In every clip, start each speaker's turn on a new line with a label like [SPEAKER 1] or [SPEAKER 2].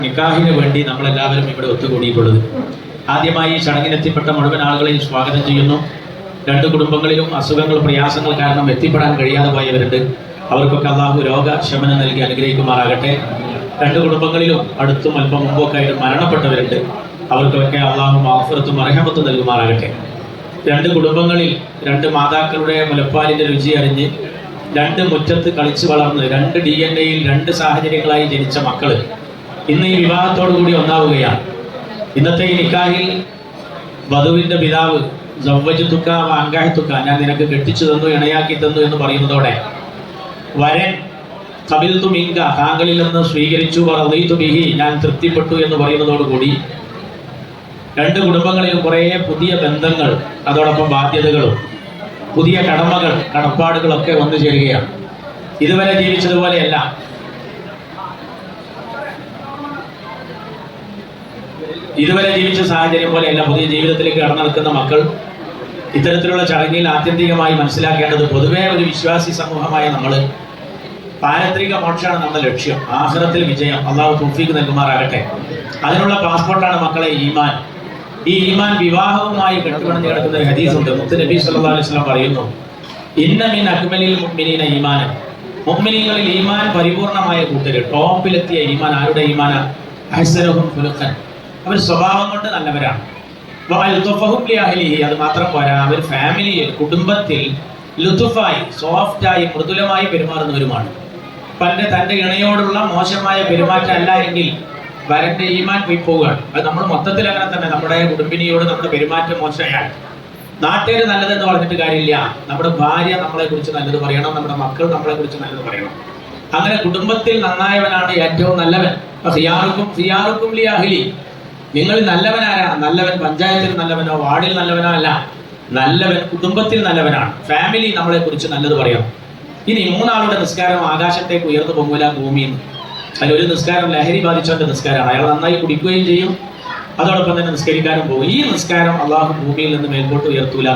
[SPEAKER 1] നിക്കാഹിന് വേണ്ടി നമ്മളെല്ലാവരും ഇവിടെ ഒത്തുകൂടിയിട്ടുള്ളത്. ആദ്യമായി ഈ ചടങ്ങിനെത്തിപ്പെട്ട മുഴുവൻ ആളുകളെയും സ്വാഗതം ചെയ്യുന്നു. രണ്ട് കുടുംബങ്ങളിലും അസുഖങ്ങൾ പ്രയാസങ്ങൾ കാരണം എത്തിപ്പെടാൻ കഴിയാതെ പോയവരുണ്ട്. അവർക്കൊക്കെ അള്ളാഹു രോഗശമനം നൽകി അനുഗ്രഹിക്കുമാറാകട്ടെ. രണ്ട് കുടുംബങ്ങളിലും അടുത്തും അല്പം മുമ്പൊക്കെ ആയിട്ട് മരണപ്പെട്ടവരുണ്ട്. അവർക്കൊക്കെ അള്ളാഹു മഗ്ഫിറത്തും റഹ്മത്തും നൽകുമാറാകട്ടെ. രണ്ട് കുടുംബങ്ങളിൽ രണ്ട് മാതാക്കളുടെ മുലപ്പാലിൻ്റെ രുചി അറിഞ്ഞ് രണ്ട് മുറ്റത്ത് കളിച്ചു വളർന്ന് രണ്ട് DNA-യിൽ രണ്ട് സാഹചര്യങ്ങളായി ജനിച്ച മക്കൾ ഇന്ന് ഈ വിവാഹത്തോടു കൂടി ഒന്നാവുകയാണ്. ഇന്നത്തെ ഈ നിക്കാഹിൽ വധുവിൻ്റെ പിതാവ് സവ്വജതുക വഅൻകഹതുക, ഞാൻ നിനക്ക് കെട്ടിച്ചു തന്നു, ഇണയാക്കി തന്നു എന്ന് പറയുന്നതോടെ വരൻ ഖബിൽതു മിൻക, താങ്കളിൽ നിന്ന് സ്വീകരിച്ചു, വറദീതു ബിഹി, ഞാൻ തൃപ്തിപ്പെട്ടു എന്ന് പറയുന്നതോടുകൂടി രണ്ട് കുടുംബങ്ങളിലും കുറേ പുതിയ ബന്ധങ്ങൾ, അതോടൊപ്പം ബാധ്യതകളും പുതിയ കടമകൾ കടപ്പാടുകളൊക്കെ വന്നു ചേരുകയാണ്. ഇതുവരെ ജീവിച്ചതുപോലെയല്ല. ഇതുവരെ ജീവിച്ച സാഹചര്യം പോലെയല്ല പുതിയ ജീവിതത്തിലേക്ക് കടന്നെടുക്കുന്ന മക്കൾ. ഇത്തരത്തിലുള്ള ചടങ്ങിൽ ആത്യന്തികമായി മനസ്സിലാക്കേണ്ടത്, പൊതുവേ ഒരു വിശ്വാസി സമൂഹമായ നമ്മൾ പാരത്രിക മോക്ഷമാണ് നമ്മുടെ ലക്ഷ്യം, ആഖിറത്തിൽ വിജയം. അള്ളാഹു തൗഫീഖ് നൽകുമാറാകട്ടെ. അതിനുള്ള പാസ്പോർട്ടാണ് മക്കളെ ഈമാൻ. ഈ ഈമാൻ വിവാഹവുമായി കെട്ടുപിണഞ്ഞ് കിടക്കുന്ന ഒരു ഹദീസുണ്ട്. മുത്ത് നബി സല്ലല്ലാഹു അലൈഹി വസല്ലം പറയുന്നു, ഇന്ന മിൻ അക്മലിൽ മുഅ്മിനീന ഈമാനൻ, മുഅ്മിനീങ്ങളിൽ ഈമാൻ പരിപൂർണമായ കൂട്ടര്, ടോപ്പിലെത്തിയ ഈമാൻ ആരുടെ ഈമാന? അഹ്സനുഹും ഖുലുഖൻ, അവർ സ്വഭാവം കൊണ്ട് നല്ലവരാണ്. അത് മാത്രം പോരാ, അവർ ഫാമിലിയിൽ കുടുംബത്തിൽ ലുതുഫായി സോഫ്റ്റായി മൃദുലമായി പെരുമാറുന്നവരുമാണ്. തൻ്റെ ഇണയോടുള്ള മോശമായ പെരുമാറ്റം അല്ല എങ്കിൽ വരന്റെ ഈമാൻ പോയി പോവുകയാണ്. അത് നമ്മൾ മൊത്തത്തിൽ അങ്ങനെ തന്നെ. നമ്മുടെ കുടുംബിനിയോട് നമ്മുടെ പെരുമാറ്റം മോശമായാൽ നാട്ടുകാർ നല്ലതെന്ന് പറഞ്ഞിട്ട് കാര്യമില്ല. നമ്മുടെ ഭാര്യ നമ്മളെ കുറിച്ച് നല്ലത് പറയണം, നമ്മുടെ മക്കൾ നമ്മളെ കുറിച്ച് നല്ലത് പറയണം. അങ്ങനെ കുടുംബത്തിൽ നന്നായവനാണ് ഏറ്റവും നല്ലവൻ. ഖിയാറുക്കും ലി അഹ്ലി, നിങ്ങൾ നല്ലവനാരാ? നല്ലവൻ പഞ്ചായത്തിൽ നല്ലവനോ വാർഡിൽ നല്ലവനോ അല്ല, നല്ലവൻ കുടുംബത്തിൽ നല്ലവനാണ്. ഫാമിലി നമ്മളെ കുറിച്ച് നല്ലത് പറയണം. ഇനി മൂന്നാളുടെ നിസ്കാരം ആകാശത്തേക്ക് ഉയർന്നു പൊങ്ങൂല ഭൂമിയിൽ. അതിലൊരു നിസ്കാരം ലഹരി ബാധിച്ചവന്റെ നിസ്കാരമാണ്. അയാൾ നന്നായി കുടിക്കുകയും ചെയ്യും, അതോടൊപ്പം തന്നെ നിസ്കരിക്കാനും പോകും. ഈ നിസ്കാരം അള്ളാഹു ഭൂമിയിൽ നിന്ന് മേൽപോട്ട് ഉയർത്തൂല.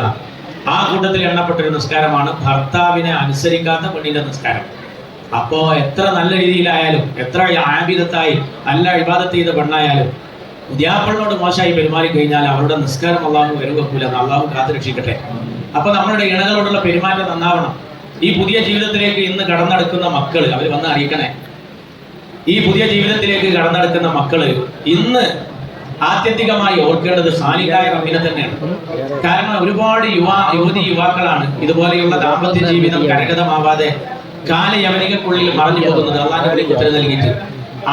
[SPEAKER 1] ആ കൂട്ടത്തിൽ എണ്ണപ്പെട്ടൊരു നിസ്കാരമാണ് ഭർത്താവിനെ അനുസരിക്കാത്ത പെണ്ണിന്റെ നിസ്കാരം. അപ്പോ എത്ര നല്ല രീതിയിലായാലും, എത്ര ആബിദത്തായി നല്ല ഇബാദത്ത് ചെയ്ത പെണ്ണായാലും ഉദ്യാപ്പളിനോട് മോശമായി പെരുമാറി കഴിഞ്ഞാൽ അവരുടെ നിസ്കാരം അള്ളാഹു വെറുവെക്കൂല. അള്ളാഹു കാത്തുരക്ഷിക്കട്ടെ. അപ്പൊ നമ്മളുടെ ഇണകളോടുള്ള പെരുമാറ്റം നന്നാവണം. ഈ പുതിയ ജീവിതത്തിലേക്ക് ഇന്ന് കടന്നെടുക്കുന്ന മക്കൾ അവർ വന്ന് അറിയിക്കണേ. ഈ പുതിയ ജീവിതത്തിലേക്ക് കടന്നെടുക്കുന്ന മക്കള് ഇന്ന് ആത്യന്തികമായി ഓർക്കേണ്ടത് ഖാലിഖായ റബ്ബിനെ തന്നെയാണ്. കാരണം ഒരുപാട് യുവാക്കളാണ് ഇതുപോലെയുള്ള ദാമ്പത്യ ജീവിതം കരഗതമാവാതെ കാലയവനികൾക്കുള്ളിൽ മറഞ്ഞു പോകുന്നത്. അള്ളാഹുവിന്റെ ഉത്തരം നൽകിയിട്ട്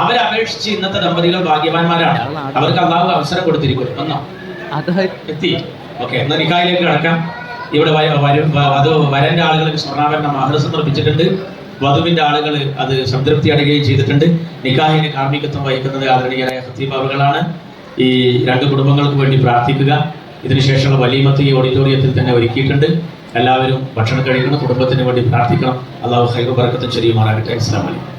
[SPEAKER 1] അവരപേക്ഷിച്ച് ഇന്നത്തെ ദമ്പതികൾ ഭാഗ്യവാന്മാരാണ്. അവർക്ക് അള്ളാഹു അവസരം കൊടുത്തിരിക്കും. ഒന്നോ എത്തി. ഓക്കെ, എന്നാൽ നിക്കാഹിലേക്ക് കടക്കാം. ഇവിടെ വരന്റെ ആളുകൾക്ക് സ്വർണ്ണാഭരണ മഹർ സമർപ്പിച്ചിട്ടുണ്ട്. വധുവിന്റെ ആളുകൾ അത് സംതൃപ്തി അടയുകയും ചെയ്തിട്ടുണ്ട്. നിക്കാഹിന് കാർമ്മികത്വം വഹിക്കുന്നത് ആദരണീയരായ ഖത്തീബാബുകളാണ്. ഈ രണ്ട് കുടുംബങ്ങൾക്ക് വേണ്ടി പ്രാർത്ഥിക്കുക. ഇതിനുശേഷമുള്ള വലീമത്ത് ഈ ഓഡിറ്റോറിയത്തിൽ തന്നെ ഒരുക്കിയിട്ടുണ്ട്. എല്ലാവരും ഭക്ഷണം കഴിക്കണം, കുടുംബത്തിന് വേണ്ടി പ്രാർത്ഥിക്കണം. അള്ളാഹു ഖൈറും ബറക്കത്തും ചൊരിയുമാറാകട്ടെ. അസ്സലാമു അലൈക്കും.